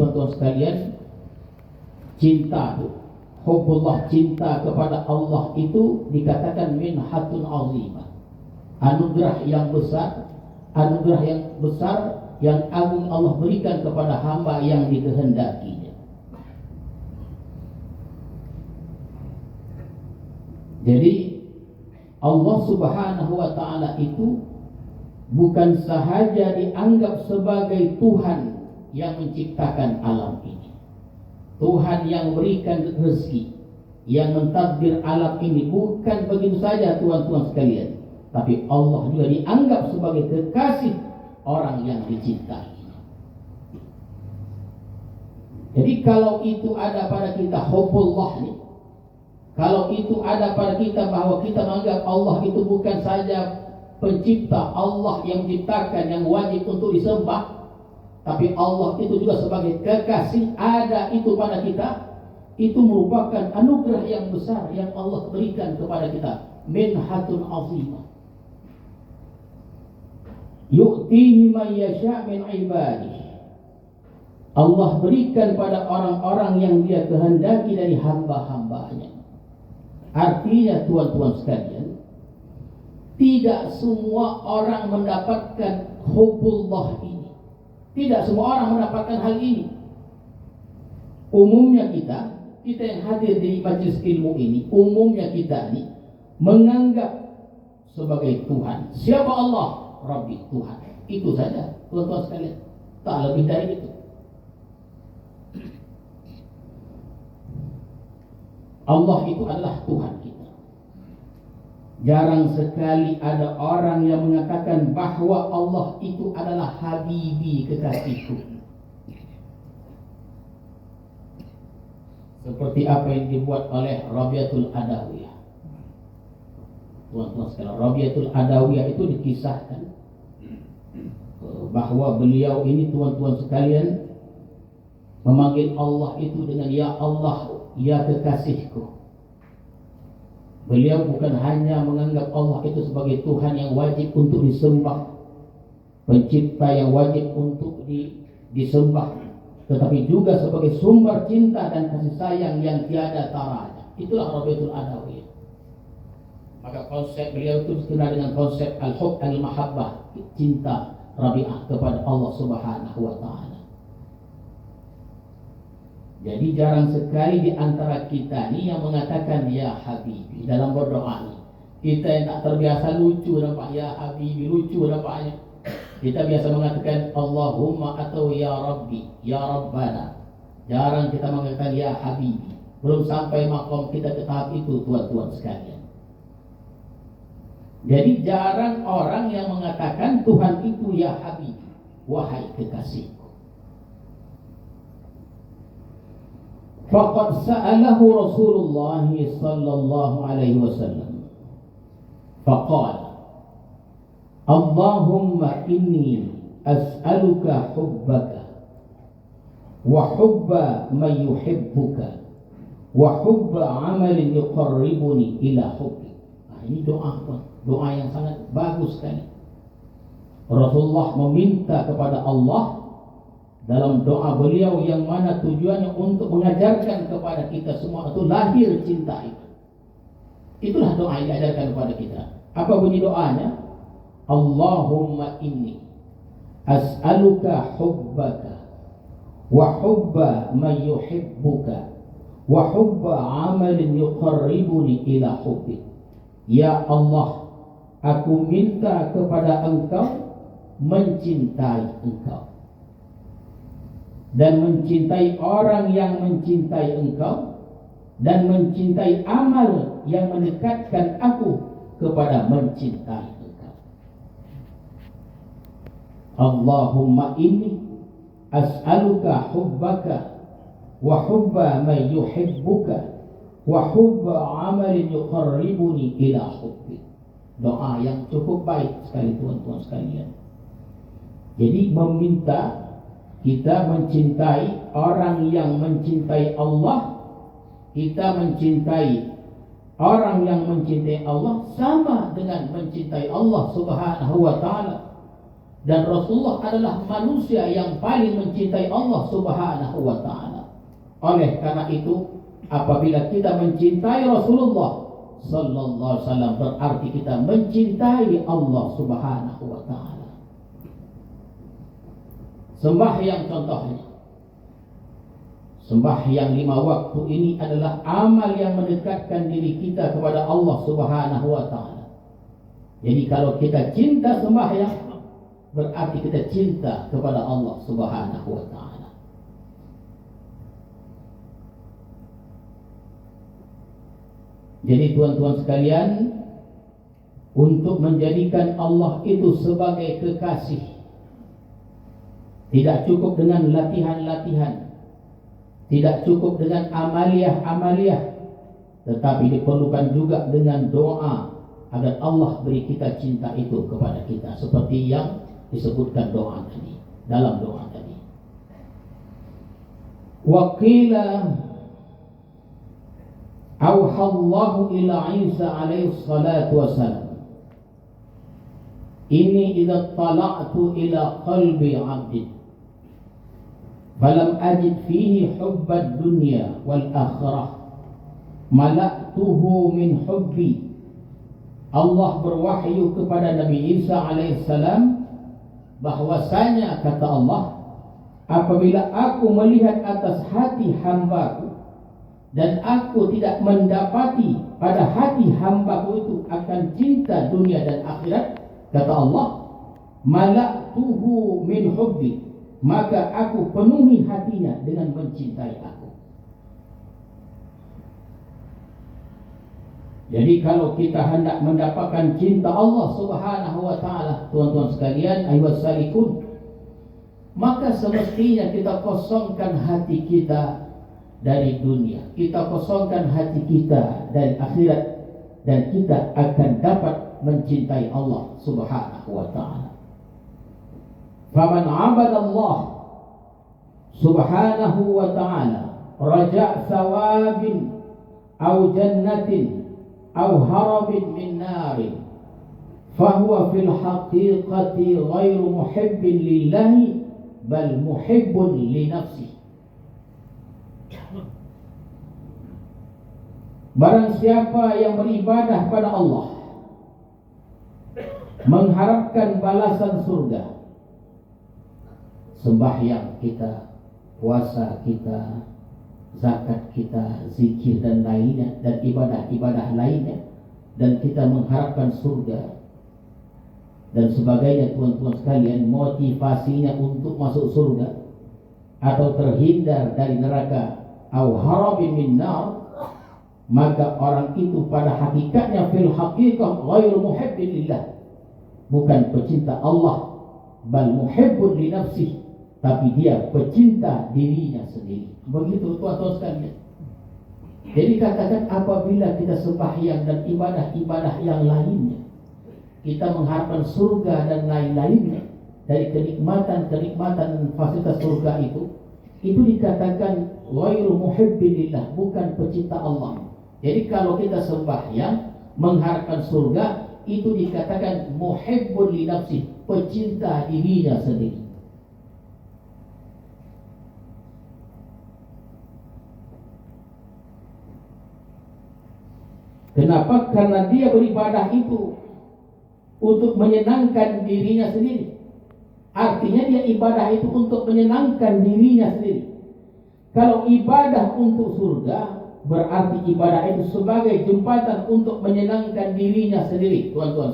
tuan-tuan sekalian, cinta itu, hubbullah, cinta kepada Allah itu dikatakan minhatun azimah, anugerah yang besar, anugerah yang besar yang agung Allah berikan kepada hamba yang dikehendakinya. Jadi Allah Subhanahu wa ta'ala itu bukan sahaja dianggap sebagai Tuhan yang menciptakan alam ini, Tuhan yang berikan rezeki, yang mentadbir alam ini. Bukan begitu saja tuan-tuan sekalian, tapi Allah juga dianggap sebagai kekasih orang yang dicintai. Jadi kalau itu ada pada kita hubbullah nih, kalau itu ada pada kita bahwa kita menganggap Allah itu bukan saja pencipta, Allah yang menciptakan, yang wajib untuk disembah, tapi Allah itu juga sebagai kekasih, ada itu pada kita, itu merupakan anugerah yang besar yang Allah berikan kepada kita, minhatun azimah. Yu'tihi man yasha' min ibadihi. Allah berikan pada orang-orang yang Dia kehendaki dari hamba-hambanya. Artinya tuan-tuan sekalian, tidak semua orang mendapatkan hubbullah ini. Tidak semua orang mendapatkan hal ini. Umumnya kita yang hadir di majelis ilmu ini, umumnya kita ini menganggap sebagai Tuhan. Siapa Allah? Rabbi, Tuhan. Itu saja tuan-tuan sekalian, tak lebih dari itu. Allah itu adalah Tuhan kita. Jarang sekali ada orang yang mengatakan bahwa Allah itu adalah Habibi, kekasihku. Seperti apa yang dibuat oleh Rabi'atul Adawiyah. Tuan-tuan sekalian, Rabi'atul Adawiyah itu dikisahkan bahwa beliau ini, tuan-tuan sekalian, memanggil Allah itu dengan ya Allah, ya kekasihku. Beliau bukan hanya menganggap Allah itu sebagai Tuhan yang wajib untuk disembah, pencipta yang wajib untuk disembah, tetapi juga sebagai sumber cinta dan kasih sayang yang tiada taranya. Itulah Rabi'atul Adawiyah. Maka konsep beliau itu dikenal dengan konsep al-hub al-mahabbah, cinta Rabi'ah kepada Allah Subhanahu wa ta'ala. Jadi jarang sekali di antara kita ni yang mengatakan ya Habibi dalam berdoa ni. Kita yang tak terbiasa lucu nampak ya Habibi, lucu nampaknya. Kita biasa mengatakan Allahumma atau ya Rabbi, ya Rabbana. Jarang kita mengatakan ya Habibi. Belum sampai makom kita ke tahap itu, tuan-tuan sekalian. Jadi jarang orang yang mengatakan Tuhan itu ya Habibi, wahai kekasihku. Faqad sa'alahu Rasulullah sallallahu alaihi wasallam. Faqala Allahumma inni as'aluka hubbaka wa hubba man yuhibbuka wa hubba amalin yuqarribuni ila hubbi. Ini doa yang sangat bagus sekali. Rasulullah meminta kepada Allah dalam doa beliau yang mana tujuannya untuk mengajarkan kepada kita semua itu lahir cinta itu. Itulah doa yang diajarkan kepada kita. Apa bunyi doanya? Allahumma inni as'aluka hubbaka wa hubba man yuhibbuka wa hubba amalin yuqarribuni ila hubbi. Ya Allah, aku minta kepada Engkau mencintai Engkau dan mencintai orang yang mencintai Engkau dan mencintai amal yang mendekatkan aku kepada mencintai Engkau. Allahumma inni as'aluka hubbaka wa hubba man yuhibbuka wa hubba amalin yuqarribuni ila hubbi. Doa yang cukup baik sekali tuan-tuan sekalian. Jadi meminta kita mencintai orang yang mencintai Allah, kita mencintai orang yang mencintai Allah sama dengan mencintai Allah Subhanahu wa ta'ala. Dan Rasulullah adalah manusia yang paling mencintai Allah Subhanahu wa ta'ala. Oleh karena itu, apabila kita mencintai Rasulullah sallallahu alaihi wasallam, berarti kita mencintai Allah Subhanahu wa ta'ala. Sembahyang contohnya. Sembahyang 5 waktu ini adalah amal yang mendekatkan diri kita kepada Allah Subhanahu wa ta'ala. Jadi kalau kita cinta sembahyang, berarti kita cinta kepada Allah Subhanahu wa ta'ala. Jadi tuan-tuan sekalian, untuk menjadikan Allah itu sebagai kekasih, tidak cukup dengan latihan-latihan, tidak cukup dengan amaliyah-amaliyah, tetapi diperlukan juga dengan doa agar Allah beri kita cinta itu kepada kita, seperti yang disebutkan doa tadi, dalam doa tadi. Wa qila auha Allahu ila Isa alaihi salatu wassalam, inni idza tala'tu ila qalbi 'abdin falam ajid fihi hubbad dunya wal akhirah mala'tuhu min hubbi. Allah berwahyu kepada Nabi Isa alaihissalam bahwasanya, kata Allah, apabila aku melihat atas hati hambaku dan aku tidak mendapati pada hati hambaku itu akan cinta dunia dan akhirat, kata Allah, mala'tuhu min hubbi, maka aku penuhi hatinya dengan mencintai aku. Jadi kalau kita hendak mendapatkan cinta Allah Subhanahu wa ta'ala, tuan-tuan sekalian, ayyuhas salikun, maka semestinya kita kosongkan hati kita dari dunia, kita kosongkan hati kita dari akhirat, dan kita akan dapat mencintai Allah Subhanahu wa ta'ala. Faman 'abada Allah Subhanahu wa ta'ala raja' thawabin aw jannatin aw harabin min narin fahuwa fil haqiqati ghairu muhibbin lillahi bal muhibbun li nafsi. Barang siapa yang beribadah pada Allah mengharapkan balasan surga, sembahyang kita, puasa kita, zakat kita, zikir dan lainnya, dan ibadah-ibadah lainnya, dan kita mengharapkan surga dan sebagainya, tuan-tuan sekalian, motivasinya untuk masuk surga atau terhindar dari neraka, au harabin min nar, maka orang itu pada hakikatnya fil haqiqah ghairu muhibbin lillah, bukan pecinta Allah, bal muhibbun li nafsihi, tapi dia pecinta dirinya sendiri. Begitu tuan-tuan sekalian. Jadi katakan, apabila kita sembahyang dan ibadah-ibadah yang lainnya, kita mengharapkan surga dan lain-lainnya dari kenikmatan fasilitas surga itu dikatakan ghairu muhibbilillah, bukan pecinta Allah. Jadi kalau kita sembahyang mengharapkan surga, itu dikatakan muhibbun li nafsi, pecinta dirinya sendiri. Kenapa? Karena dia beribadah itu untuk menyenangkan dirinya sendiri. Artinya dia ibadah itu untuk menyenangkan dirinya sendiri. Kalau ibadah untuk surga, berarti ibadah itu sebagai jembatan untuk menyenangkan dirinya sendiri, tuan-tuan.